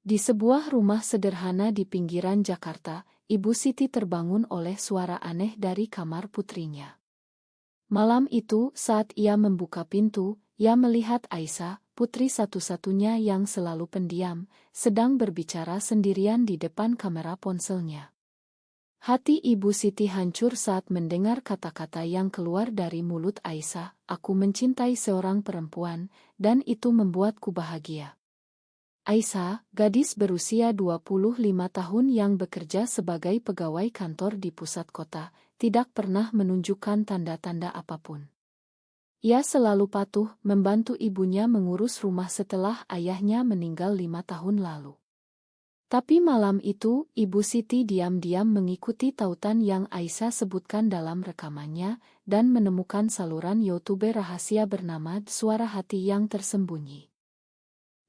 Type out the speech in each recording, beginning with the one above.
Di sebuah rumah sederhana di pinggiran Jakarta, Ibu Siti terbangun oleh suara aneh dari kamar putrinya. Malam itu, saat ia membuka pintu, ia melihat Aisyah, putri satu-satunya yang selalu pendiam, sedang berbicara sendirian di depan kamera ponselnya. Hati Ibu Siti hancur saat mendengar kata-kata yang keluar dari mulut Aisyah, "Aku mencintai seorang perempuan, dan itu membuatku bahagia." Aisyah, gadis berusia 25 tahun yang bekerja sebagai pegawai kantor di pusat kota, tidak pernah menunjukkan tanda-tanda apapun. Ia selalu patuh membantu ibunya mengurus rumah setelah ayahnya meninggal 5 tahun lalu. Tapi malam itu, Ibu Siti diam-diam mengikuti tautan yang Aisyah sebutkan dalam rekamannya dan menemukan saluran YouTube rahasia bernama Suara Hati yang Tersembunyi.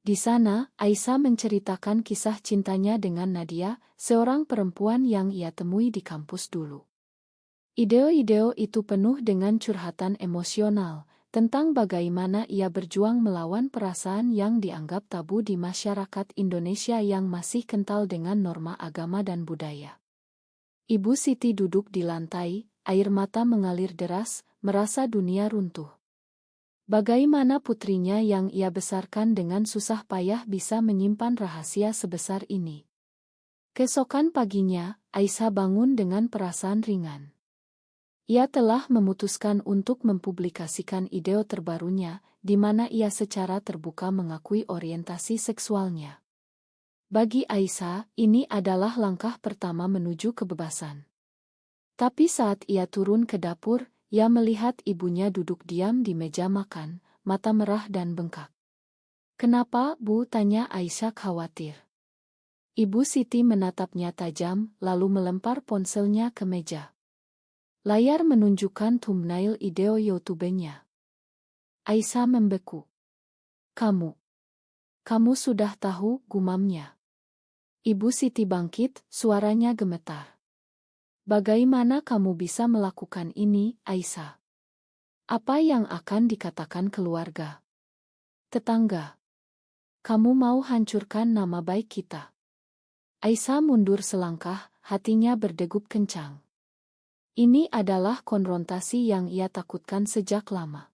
Di sana, Aisyah menceritakan kisah cintanya dengan Nadia, seorang perempuan yang ia temui di kampus dulu. Video-video itu penuh dengan curhatan emosional, tentang bagaimana ia berjuang melawan perasaan yang dianggap tabu di masyarakat Indonesia yang masih kental dengan norma agama dan budaya. Ibu Siti duduk di lantai, air mata mengalir deras, merasa dunia runtuh. Bagaimana putrinya yang ia besarkan dengan susah payah bisa menyimpan rahasia sebesar ini? Keesokan paginya, Aisyah bangun dengan perasaan ringan. Ia telah memutuskan untuk mempublikasikan video terbarunya, di mana ia secara terbuka mengakui orientasi seksualnya. Bagi Aisyah, ini adalah langkah pertama menuju kebebasan. Tapi saat ia turun ke dapur, ia melihat ibunya duduk diam di meja makan, mata merah dan bengkak. "Kenapa, Bu?" tanya Aisyah khawatir. Ibu Siti menatapnya tajam, lalu melempar ponselnya ke meja. Layar menunjukkan thumbnail video YouTube-nya. Aisyah membeku. Kamu sudah tahu," gumamnya. Ibu Siti bangkit, suaranya gemetar. "Bagaimana kamu bisa melakukan ini, Aisyah? Apa yang akan dikatakan keluarga? Tetangga? Kamu mau hancurkan nama baik kita." Aisyah mundur selangkah, hatinya berdegup kencang. Ini adalah konfrontasi yang ia takutkan sejak lama.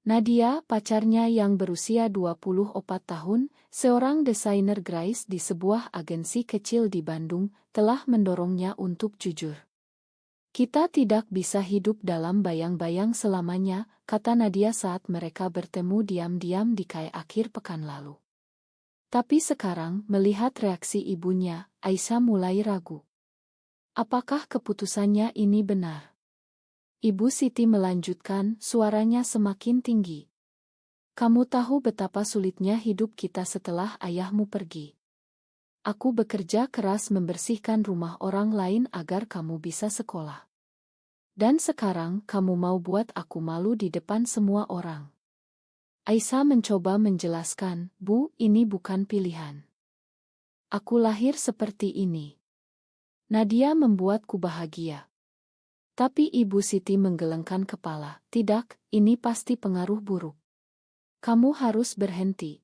Nadia, pacarnya yang berusia 24 tahun, seorang desainer grafis di sebuah agensi kecil di Bandung, telah mendorongnya untuk jujur. "Kita tidak bisa hidup dalam bayang-bayang selamanya," kata Nadia saat mereka bertemu diam-diam di KAI akhir pekan lalu. Tapi sekarang, melihat reaksi ibunya, Aisyah mulai ragu. Apakah keputusannya ini benar? Ibu Siti melanjutkan, suaranya semakin tinggi. "Kamu tahu betapa sulitnya hidup kita setelah ayahmu pergi. Aku bekerja keras membersihkan rumah orang lain agar kamu bisa sekolah. Dan sekarang kamu mau buat aku malu di depan semua orang." Aisyah mencoba menjelaskan, "Bu, ini bukan pilihan. Aku lahir seperti ini. Nadia membuatku bahagia." Tapi Ibu Siti menggelengkan kepala, "Tidak, ini pasti pengaruh buruk. Kamu harus berhenti.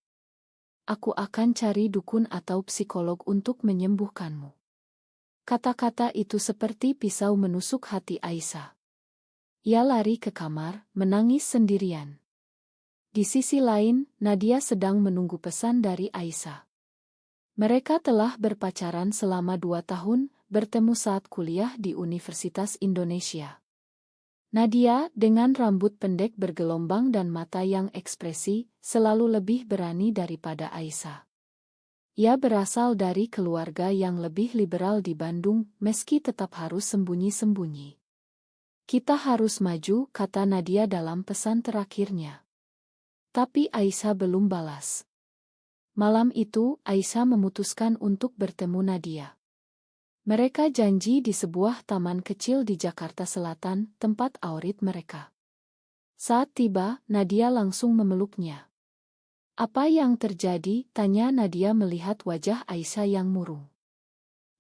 Aku akan cari dukun atau psikolog untuk menyembuhkanmu." Kata-kata itu seperti pisau menusuk hati Aisyah. Ia lari ke kamar, menangis sendirian. Di sisi lain, Nadia sedang menunggu pesan dari Aisyah. Mereka telah berpacaran selama 2 tahun, bertemu saat kuliah di Universitas Indonesia. Nadia, dengan rambut pendek bergelombang dan mata yang ekspresi, selalu lebih berani daripada Aisyah. Ia berasal dari keluarga yang lebih liberal di Bandung, meski tetap harus sembunyi-sembunyi. "Kita harus maju," kata Nadia dalam pesan terakhirnya. Tapi Aisyah belum balas. Malam itu, Aisyah memutuskan untuk bertemu Nadia. Mereka janji di sebuah taman kecil di Jakarta Selatan, tempat aurit mereka. Saat tiba, Nadia langsung memeluknya. "Apa yang terjadi?" tanya Nadia melihat wajah Aisyah yang murung.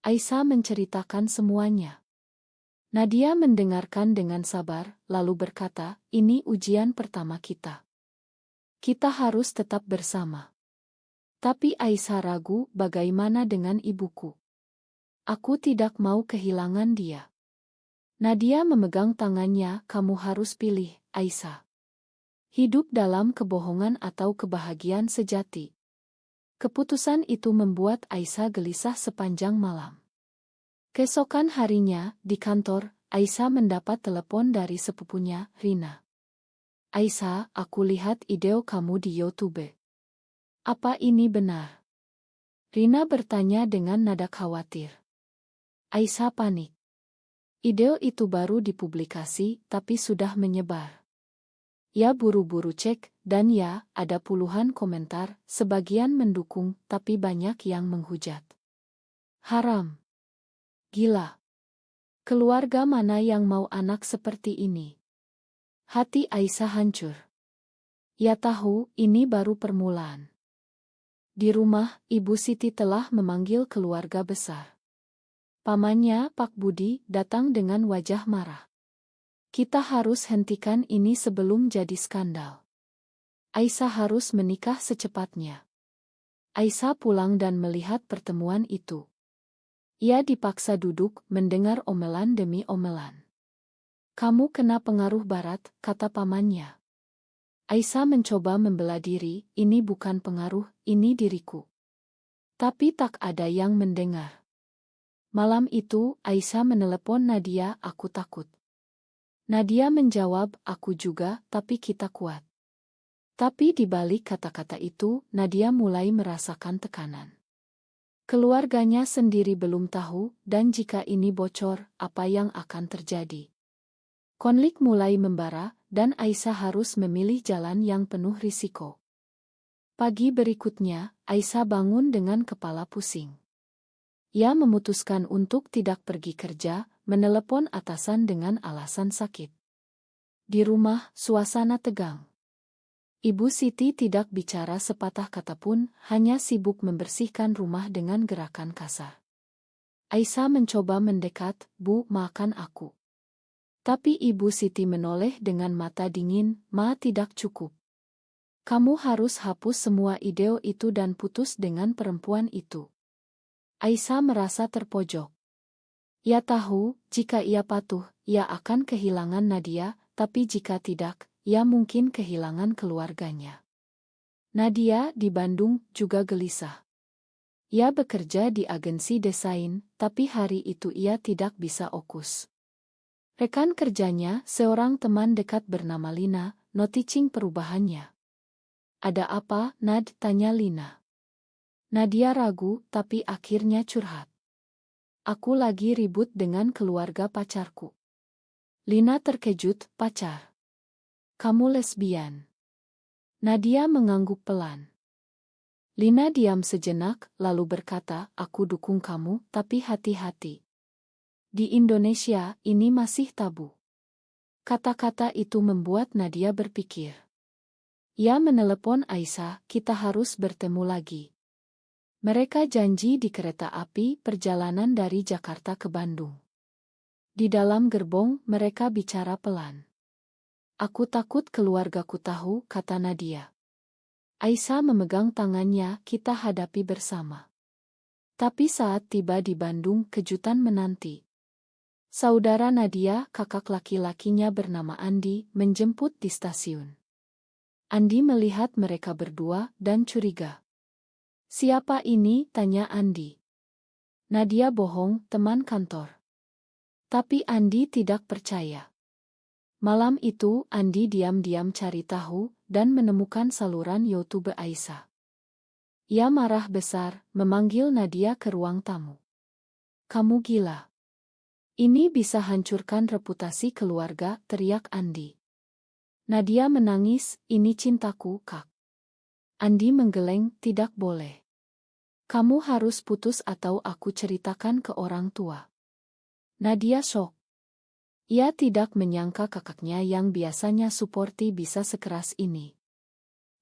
Aisyah menceritakan semuanya. Nadia mendengarkan dengan sabar, lalu berkata, "Ini ujian pertama kita. Kita harus tetap bersama. Tapi Aisyah ragu, bagaimana dengan ibuku? Aku tidak mau kehilangan dia. Nadia memegang tangannya, kamu harus pilih, Aisyah. Hidup dalam kebohongan atau kebahagiaan sejati. Keputusan itu membuat Aisyah gelisah sepanjang malam. Keesokan harinya, di kantor, Aisyah mendapat telepon dari sepupunya, Rina. Aisyah, aku lihat video kamu di YouTube. Apa ini benar? Rina bertanya dengan nada khawatir. Aisyah panik. Video itu baru dipublikasi, tapi sudah menyebar. Ya buru-buru cek, dan ya, ada puluhan komentar, sebagian mendukung, tapi banyak yang menghujat. Haram. Gila. Keluarga mana yang mau anak seperti ini? Hati Aisyah hancur. Ya tahu, ini baru permulaan. Di rumah, Ibu Siti telah memanggil keluarga besar. Pamannya, Pak Budi, datang dengan wajah marah. Kita harus hentikan ini sebelum jadi skandal. Aisyah harus menikah secepatnya. Aisyah pulang dan melihat pertemuan itu. Ia dipaksa duduk, mendengar omelan demi omelan. Kamu kena pengaruh barat, kata pamannya. Aisyah mencoba membela diri, ini bukan pengaruh, ini diriku. Tapi tak ada yang mendengar. Malam itu, Aisyah menelepon Nadia, aku takut. Nadia menjawab, aku juga, tapi kita kuat. Tapi di balik kata-kata itu, Nadia mulai merasakan tekanan. Keluarganya sendiri belum tahu, dan jika ini bocor, apa yang akan terjadi? Konflik mulai membara, dan Aisyah harus memilih jalan yang penuh risiko. Pagi berikutnya, Aisyah bangun dengan kepala pusing. Ia memutuskan untuk tidak pergi kerja, menelepon atasan dengan alasan sakit. Di rumah, suasana tegang. Ibu Siti tidak bicara sepatah kata pun, hanya sibuk membersihkan rumah dengan gerakan kasar. Aisyah mencoba mendekat, Bu, makan aku. Tapi Ibu Siti menoleh dengan mata dingin, Ma tidak cukup. Kamu harus hapus semua video itu dan putus dengan perempuan itu. Aisyah merasa terpojok. Ia tahu, jika ia patuh, ia akan kehilangan Nadia, tapi jika tidak, ia mungkin kehilangan keluarganya. Nadia di Bandung juga gelisah. Ia bekerja di agensi desain, tapi hari itu ia tidak bisa fokus. Rekan kerjanya, seorang teman dekat bernama Lina, noticing perubahannya. Ada apa, Nad? Tanya Lina. Nadia ragu, tapi akhirnya curhat. Aku lagi ribut dengan keluarga pacarku. Lina terkejut, pacar. Kamu lesbian. Nadia mengangguk pelan. Lina diam sejenak, lalu berkata, aku dukung kamu, tapi hati-hati. Di Indonesia, ini masih tabu. Kata-kata itu membuat Nadia berpikir. Ia menelepon Aisyah, kita harus bertemu lagi. Mereka janji di kereta api perjalanan dari Jakarta ke Bandung. Di dalam gerbong, mereka bicara pelan. Aku takut keluargaku tahu, kata Nadia. Aisyah memegang tangannya, kita hadapi bersama. Tapi saat tiba di Bandung, kejutan menanti. Saudara Nadia, kakak laki-lakinya bernama Andi, menjemput di stasiun. Andi melihat mereka berdua dan curiga. Siapa ini? Tanya Andi. Nadia bohong, teman kantor. Tapi Andi tidak percaya. Malam itu, Andi diam-diam cari tahu dan menemukan saluran YouTube Aisyah. Ia marah besar, memanggil Nadia ke ruang tamu. Kamu gila. Ini bisa hancurkan reputasi keluarga, teriak Andi. Nadia menangis, ini cintaku, Kak. Andi menggeleng, tidak boleh. Kamu harus putus atau aku ceritakan ke orang tua. Nadia syok. Ia tidak menyangka kakaknya yang biasanya suporti bisa sekeras ini.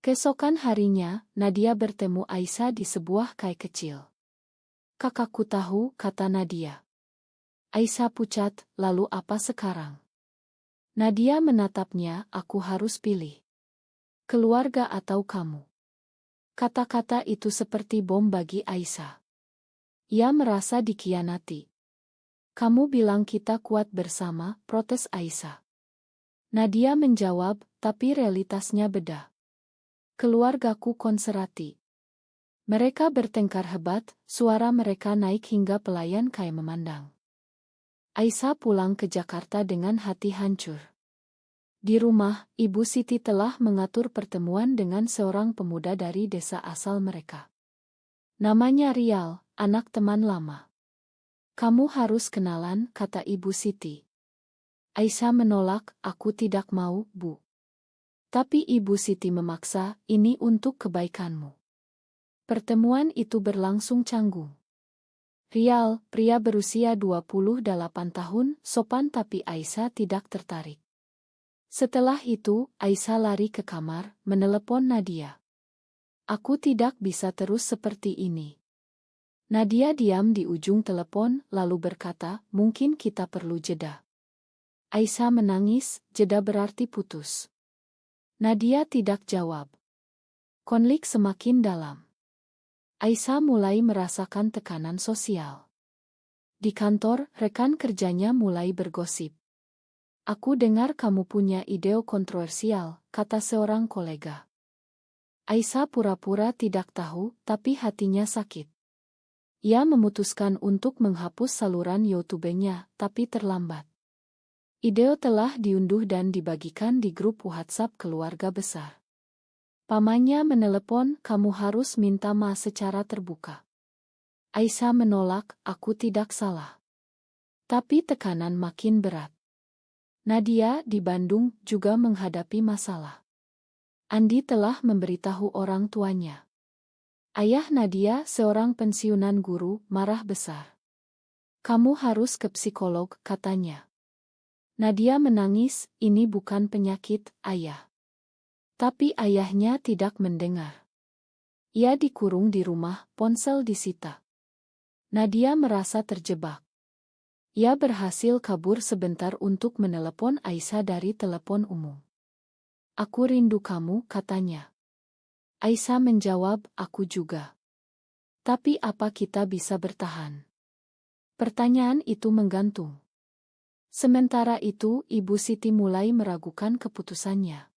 Keesokan harinya, Nadia bertemu Aisyah di sebuah kai kecil. Kakakku tahu, kata Nadia. Aisyah pucat, lalu apa sekarang? Nadia menatapnya, aku harus pilih. Keluarga atau kamu? Kata-kata itu seperti bom bagi Aisyah. Ia merasa dikhianati. Kamu bilang kita kuat bersama, protes Aisyah. Nadia menjawab, tapi realitasnya beda. Keluargaku konservatif. Mereka bertengkar hebat, suara mereka naik hingga pelayan kayak memandang. Aisyah pulang ke Jakarta dengan hati hancur. Di rumah, Ibu Siti telah mengatur pertemuan dengan seorang pemuda dari desa asal mereka. Namanya Rial, anak teman lama. Kamu harus kenalan, kata Ibu Siti. Aisyah menolak, aku tidak mau, Bu. Tapi Ibu Siti memaksa, ini untuk kebaikanmu. Pertemuan itu berlangsung canggung. Rial, pria berusia 28 tahun, sopan tapi Aisyah tidak tertarik. Setelah itu, Aisyah lari ke kamar, menelepon Nadia. Aku tidak bisa terus seperti ini. Nadia diam di ujung telepon, lalu berkata, mungkin kita perlu jeda. Aisyah menangis, jeda berarti putus. Nadia tidak jawab. Konflik semakin dalam. Aisyah mulai merasakan tekanan sosial. Di kantor, rekan kerjanya mulai bergosip. Aku dengar kamu punya ide kontroversial, kata seorang kolega. Aisyah pura-pura tidak tahu, tapi hatinya sakit. Ia memutuskan untuk menghapus saluran YouTube-nya, tapi terlambat. Ide telah diunduh dan dibagikan di grup WhatsApp keluarga besar. Pamannya menelepon, kamu harus minta maaf secara terbuka. Aisyah menolak, aku tidak salah. Tapi tekanan makin berat. Nadia di Bandung juga menghadapi masalah. Andi telah memberitahu orang tuanya. Ayah Nadia, seorang pensiunan guru, marah besar. Kamu harus ke psikolog, katanya. Nadia menangis, ini bukan penyakit, ayah. Tapi ayahnya tidak mendengar. Ia dikurung di rumah, ponsel disita. Nadia merasa terjebak. Ia berhasil kabur sebentar untuk menelepon Aisyah dari telepon umum. Aku rindu kamu, katanya. Aisyah menjawab, aku juga. Tapi apa kita bisa bertahan? Pertanyaan itu menggantung. Sementara itu, Ibu Siti mulai meragukan keputusannya.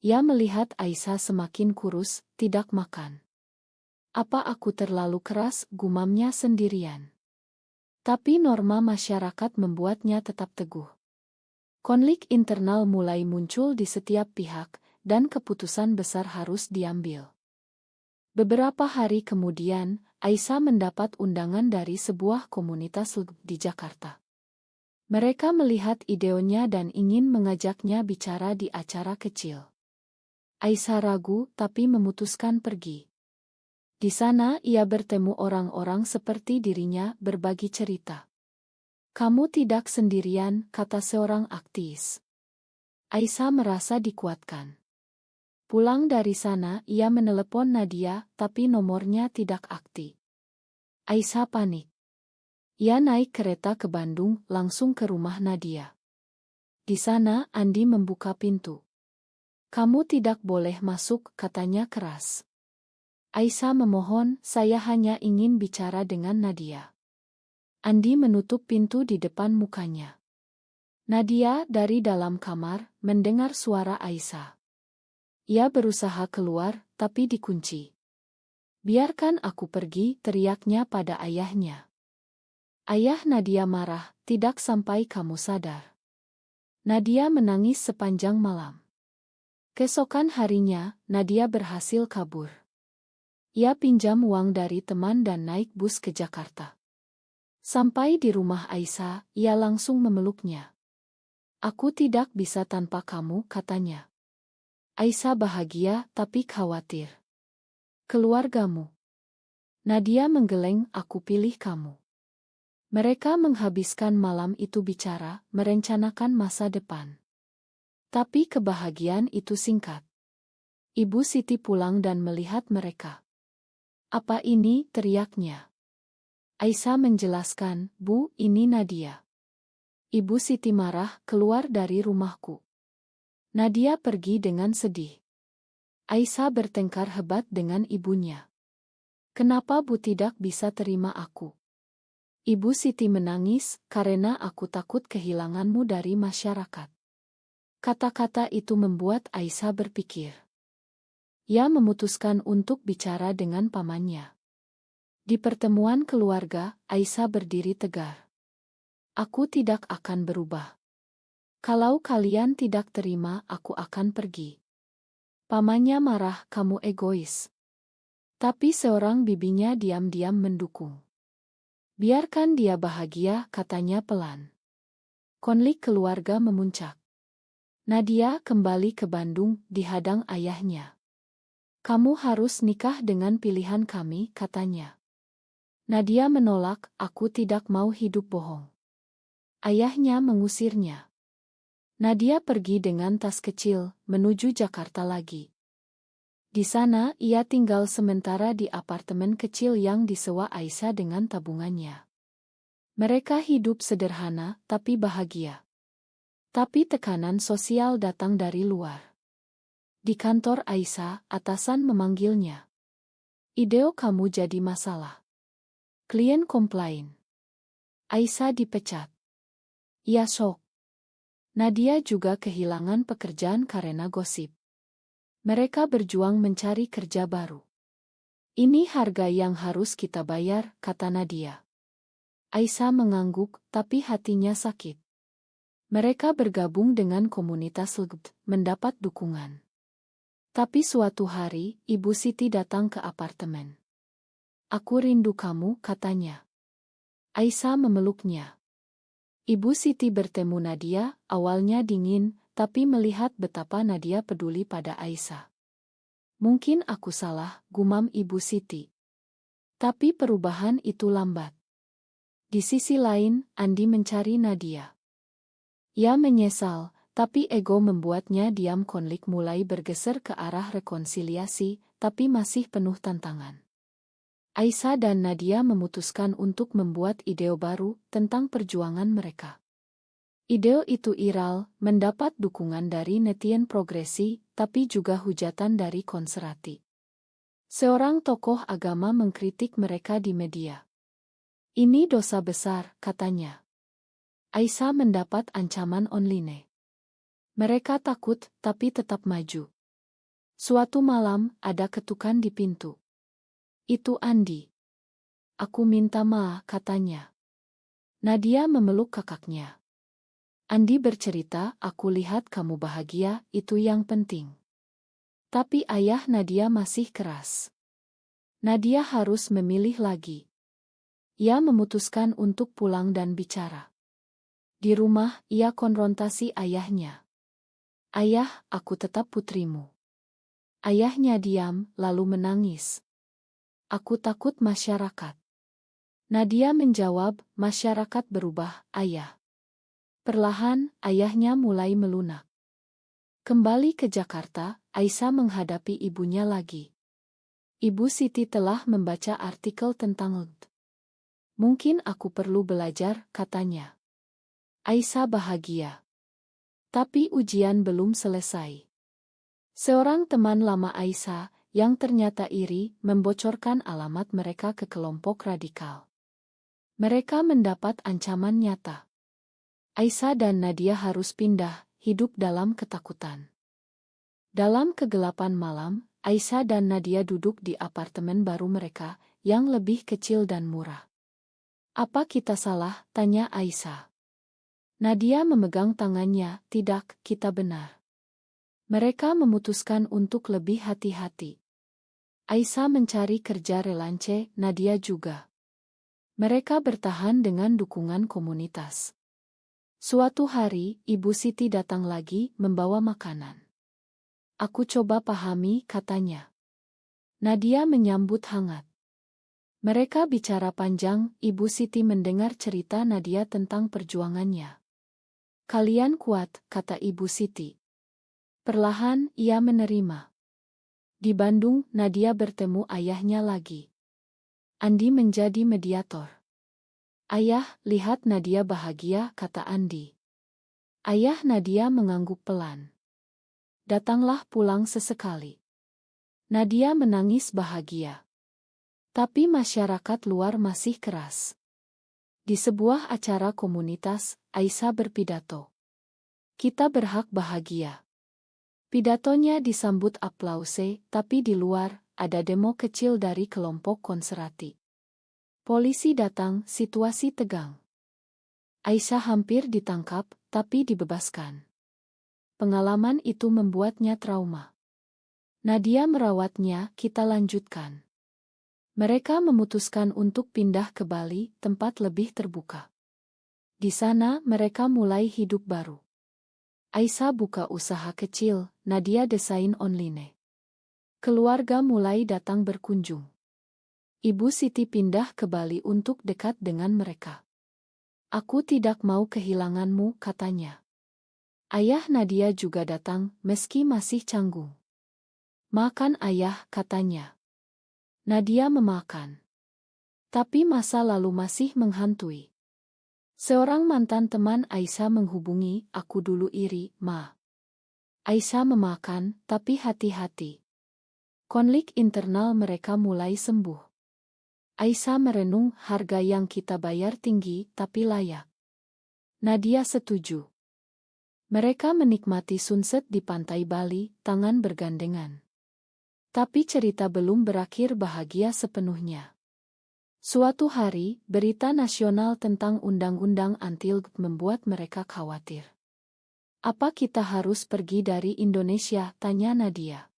Ia melihat Aisyah semakin kurus, tidak makan. Apa aku terlalu keras, gumamnya sendirian. Tapi norma masyarakat membuatnya tetap teguh. Konflik internal mulai muncul di setiap pihak, dan keputusan besar harus diambil. Beberapa hari kemudian, Aisyah mendapat undangan dari sebuah komunitas di Jakarta. Mereka melihat idenya dan ingin mengajaknya bicara di acara kecil. Aisyah ragu tapi memutuskan pergi. Di sana ia bertemu orang-orang seperti dirinya berbagi cerita. Kamu tidak sendirian, kata seorang aktivis. Aisyah merasa dikuatkan. Pulang dari sana ia menelepon Nadia, tapi nomornya tidak aktif. Aisyah panik. Ia naik kereta ke Bandung, langsung ke rumah Nadia. Di sana Andi membuka pintu. Kamu tidak boleh masuk, katanya keras. Aisyah memohon, saya hanya ingin bicara dengan Nadia. Andi menutup pintu di depan mukanya. Nadia dari dalam kamar mendengar suara Aisyah. Ia berusaha keluar, tapi dikunci. Biarkan aku pergi, teriaknya pada ayahnya. Ayah Nadia marah, tidak sampai kamu sadar. Nadia menangis sepanjang malam. Keesokan harinya, Nadia berhasil kabur. Ia pinjam uang dari teman dan naik bus ke Jakarta. Sampai di rumah Aisyah, ia langsung memeluknya. Aku tidak bisa tanpa kamu, katanya. Aisyah bahagia tapi khawatir. Keluargamu. Nadia menggeleng, aku pilih kamu. Mereka menghabiskan malam itu bicara, merencanakan masa depan. Tapi kebahagiaan itu singkat. Ibu Siti pulang dan melihat mereka. Apa ini, teriaknya. Aisyah menjelaskan, Bu, ini Nadia. Ibu Siti marah, keluar dari rumahku. Nadia pergi dengan sedih. Aisyah bertengkar hebat dengan ibunya. Kenapa Bu tidak bisa terima aku? Ibu Siti menangis, karena aku takut kehilanganmu dari masyarakat. Kata-kata itu membuat Aisyah berpikir. Ia memutuskan untuk bicara dengan pamannya. Di pertemuan keluarga, Aisyah berdiri tegar. Aku tidak akan berubah. Kalau kalian tidak terima, aku akan pergi. Pamannya marah, kamu egois. Tapi seorang bibinya diam-diam mendukung. Biarkan dia bahagia, katanya pelan. Konflik keluarga memuncak. Nadia kembali ke Bandung, dihadang ayahnya. Kamu harus nikah dengan pilihan kami, katanya. Nadia menolak, aku tidak mau hidup bohong. Ayahnya mengusirnya. Nadia pergi dengan tas kecil, menuju Jakarta lagi. Di sana, ia tinggal sementara di apartemen kecil yang disewa Aisyah dengan tabungannya. Mereka hidup sederhana, tapi bahagia. Tapi tekanan sosial datang dari luar. Di kantor Aisyah, atasan memanggilnya. Ideo kamu jadi masalah. Klien komplain. Aisyah dipecat. Ia shock. Nadia juga kehilangan pekerjaan karena gosip. Mereka berjuang mencari kerja baru. Ini harga yang harus kita bayar, kata Nadia. Aisyah mengangguk, tapi hatinya sakit. Mereka bergabung dengan komunitas LGBT, mendapat dukungan. Tapi suatu hari, Ibu Siti datang ke apartemen. Aku rindu kamu, katanya. Aisyah memeluknya. Ibu Siti bertemu Nadia, awalnya dingin, tapi melihat betapa Nadia peduli pada Aisyah. Mungkin aku salah, gumam Ibu Siti. Tapi perubahan itu lambat. Di sisi lain, Andi mencari Nadia. Ia menyesal, tapi ego membuatnya diam. Konflik mulai bergeser ke arah rekonsiliasi, tapi masih penuh tantangan. Aisyah dan Nadia memutuskan untuk membuat ideo baru tentang perjuangan mereka. Ideo itu viral, mendapat dukungan dari netizen progresi, tapi juga hujatan dari konservatif. Seorang tokoh agama mengkritik mereka di media. Ini dosa besar, katanya. Aisyah mendapat ancaman online. Mereka takut, tapi tetap maju. Suatu malam, ada ketukan di pintu. Itu Andi. Aku minta maaf, katanya. Nadia memeluk kakaknya. Andi bercerita, aku lihat kamu bahagia, itu yang penting. Tapi ayah Nadia masih keras. Nadia harus memilih lagi. Ia memutuskan untuk pulang dan bicara. Di rumah, ia konfrontasi ayahnya. Ayah, aku tetap putrimu. Ayahnya diam, lalu menangis. Aku takut masyarakat. Nadia menjawab, masyarakat berubah, ayah. Perlahan, ayahnya mulai melunak. Kembali ke Jakarta, Aisyah menghadapi ibunya lagi. Ibu Siti telah membaca artikel tentang LGBT. Mungkin aku perlu belajar, katanya. Aisyah bahagia. Tapi ujian belum selesai. Seorang teman lama Aisyah, yang ternyata iri, membocorkan alamat mereka ke kelompok radikal. Mereka mendapat ancaman nyata. Aisyah dan Nadia harus pindah, hidup dalam ketakutan. Dalam kegelapan malam, Aisyah dan Nadia duduk di apartemen baru mereka, yang lebih kecil dan murah. Apa kita salah? Tanya Aisyah. Nadia memegang tangannya, tidak, kita benar. Mereka memutuskan untuk lebih hati-hati. Aisyah mencari kerja relance, Nadia juga. Mereka bertahan dengan dukungan komunitas. Suatu hari, Ibu Siti datang lagi, membawa makanan. Aku coba pahami, katanya. Nadia menyambut hangat. Mereka bicara panjang, Ibu Siti mendengar cerita Nadia tentang perjuangannya. Kalian kuat, kata Ibu Siti. Perlahan, ia menerima. Di Bandung, Nadia bertemu ayahnya lagi. Andi menjadi mediator. Ayah, lihat Nadia bahagia, kata Andi. Ayah Nadia mengangguk pelan. Datanglah pulang sesekali. Nadia menangis bahagia. Tapi masyarakat luar masih keras. Di sebuah acara komunitas, Aisyah berpidato. Kita berhak bahagia. Pidatonya disambut aplause, tapi di luar, ada demo kecil dari kelompok konservatif. Polisi datang, situasi tegang. Aisyah hampir ditangkap, tapi dibebaskan. Pengalaman itu membuatnya trauma. Nadia merawatnya, kita lanjutkan. Mereka memutuskan untuk pindah ke Bali, tempat lebih terbuka. Di sana, mereka mulai hidup baru. Aisyah buka usaha kecil, Nadia desain online. Keluarga mulai datang berkunjung. Ibu Siti pindah ke Bali untuk dekat dengan mereka. Aku tidak mau kehilanganmu, katanya. Ayah Nadia juga datang, meski masih canggung. Makan ayah, katanya. Nadia memakan. Tapi masa lalu masih menghantui. Seorang mantan teman Aisyah menghubungi, aku dulu iri, Ma. Aisyah memakan, tapi hati-hati. Konflik internal mereka mulai sembuh. Aisyah merenung, harga yang kita bayar tinggi, tapi layak. Nadia setuju. Mereka menikmati sunset di pantai Bali, tangan bergandengan. Tapi cerita belum berakhir bahagia sepenuhnya. Suatu hari, berita nasional tentang undang-undang anti-LGBTI membuat mereka khawatir. Apa kita harus pergi dari Indonesia? Tanya Nadia.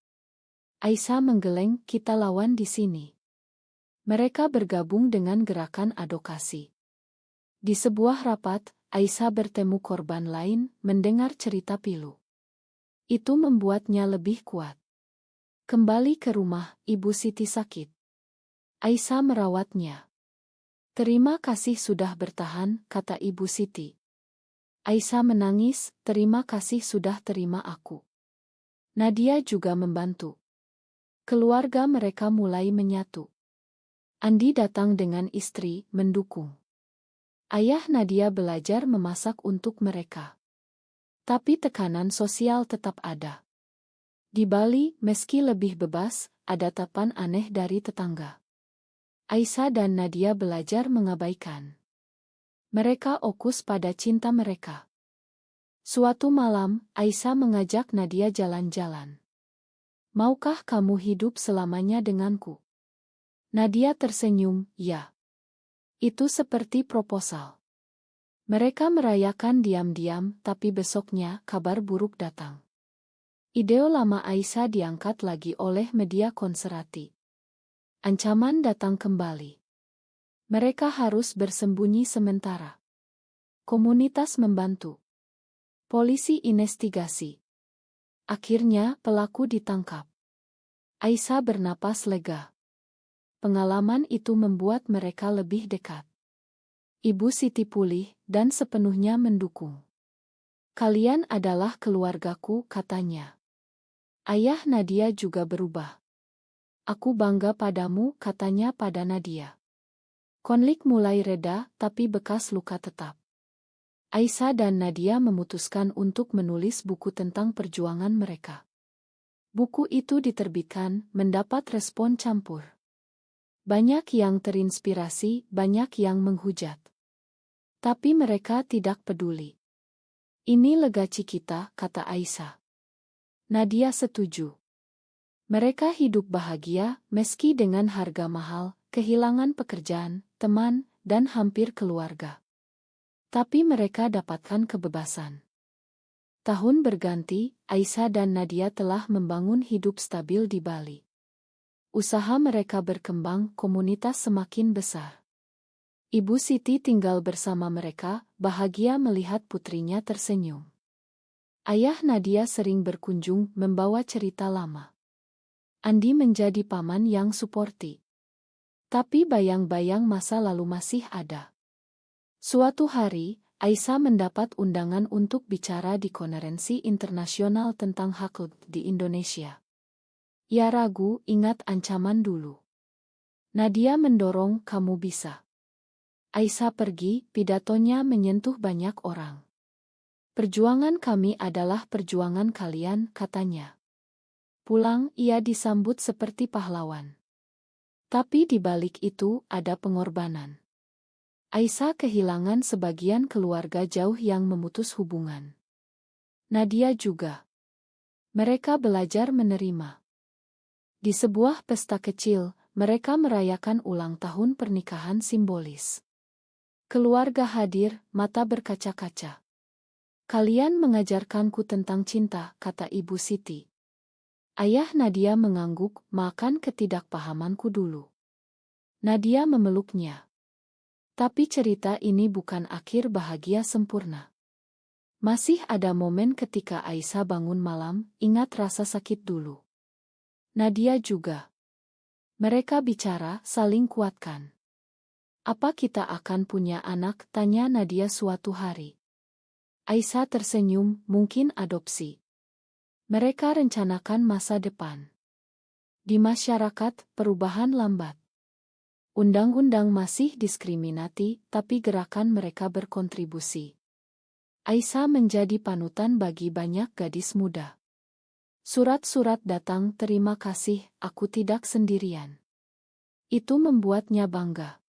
Aisyah menggeleng, kita lawan di sini. Mereka bergabung dengan gerakan advokasi. Di sebuah rapat, Aisyah bertemu korban lain, mendengar cerita pilu. Itu membuatnya lebih kuat. Kembali ke rumah, Ibu Siti sakit. Aisyah merawatnya. Terima kasih sudah bertahan, kata Ibu Siti. Aisyah menangis, terima kasih sudah terima aku. Nadia juga membantu. Keluarga mereka mulai menyatu. Andi datang dengan istri, mendukung. Ayah Nadia belajar memasak untuk mereka. Tapi tekanan sosial tetap ada. Di Bali, meski lebih bebas, ada tatapan aneh dari tetangga. Aisyah dan Nadia belajar mengabaikan. Mereka fokus pada cinta mereka. Suatu malam, Aisyah mengajak Nadia jalan-jalan. Maukah kamu hidup selamanya denganku? Nadia tersenyum, ya. Itu seperti proposal. Mereka merayakan diam-diam, tapi besoknya kabar buruk datang. Ide lama Aisyah diangkat lagi oleh media konservatif. Ancaman datang kembali. Mereka harus bersembunyi sementara. Komunitas membantu. Polisi investigasi. Akhirnya pelaku ditangkap. Aisyah bernapas lega. Pengalaman itu membuat mereka lebih dekat. Ibu Siti pulih dan sepenuhnya mendukung. Kalian adalah keluargaku, katanya. Ayah Nadia juga berubah. Aku bangga padamu, katanya pada Nadia. Konflik mulai reda, tapi bekas luka tetap. Aisyah dan Nadia memutuskan untuk menulis buku tentang perjuangan mereka. Buku itu diterbitkan, mendapat respon campur. Banyak yang terinspirasi, banyak yang menghujat. Tapi mereka tidak peduli. Ini legacy kita, kata Aisyah. Nadia setuju. Mereka hidup bahagia, meski dengan harga mahal, kehilangan pekerjaan, teman, dan hampir keluarga. Tapi mereka dapatkan kebebasan. Tahun berganti, Aisyah dan Nadia telah membangun hidup stabil di Bali. Usaha mereka berkembang, komunitas semakin besar. Ibu Siti tinggal bersama mereka, bahagia melihat putrinya tersenyum. Ayah Nadia sering berkunjung, membawa cerita lama. Andi menjadi paman yang suportif. Tapi bayang-bayang masa lalu masih ada. Suatu hari, Aisyah mendapat undangan untuk bicara di konferensi internasional tentang hak LGBT di Indonesia. Ia ragu, ingat ancaman dulu. Nadia mendorong, kamu bisa. Aisyah pergi, pidatonya menyentuh banyak orang. Perjuangan kami adalah perjuangan kalian, katanya. Pulang, ia disambut seperti pahlawan. Tapi di balik itu ada pengorbanan. Aisyah kehilangan sebagian keluarga jauh yang memutus hubungan. Nadia juga. Mereka belajar menerima. Di sebuah pesta kecil, mereka merayakan ulang tahun pernikahan simbolis. Keluarga hadir, mata berkaca-kaca. Kalian mengajarkanku tentang cinta, kata Ibu Siti. Ayah Nadia mengangguk, makan ketidakpahamanku dulu. Nadia memeluknya. Tapi cerita ini bukan akhir bahagia sempurna. Masih ada momen ketika Aisyah bangun malam, ingat rasa sakit dulu. Nadia juga. Mereka bicara, saling kuatkan. Apa kita akan punya anak? Tanya Nadia suatu hari. Aisyah tersenyum, mungkin adopsi. Mereka rencanakan masa depan. Di masyarakat, perubahan lambat. Undang-undang masih diskriminasi, tapi gerakan mereka berkontribusi. Aisyah menjadi panutan bagi banyak gadis muda. Surat-surat datang, terima kasih, aku tidak sendirian. Itu membuatnya bangga.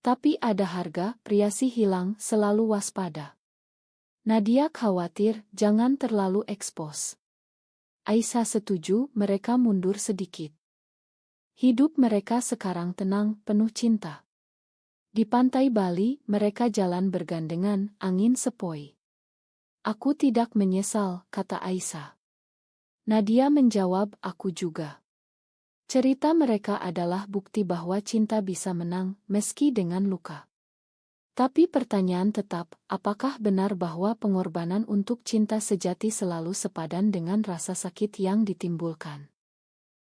Tapi ada harga, priasi hilang, selalu waspada. Nadia khawatir, jangan terlalu ekspos. Aisyah setuju, mereka mundur sedikit. Hidup mereka sekarang tenang, penuh cinta. Di pantai Bali, mereka jalan bergandengan, angin sepoi. Aku tidak menyesal, kata Aisyah. Nadia menjawab, aku juga. Cerita mereka adalah bukti bahwa cinta bisa menang, meski dengan luka. Tapi pertanyaan tetap, apakah benar bahwa pengorbanan untuk cinta sejati selalu sepadan dengan rasa sakit yang ditimbulkan?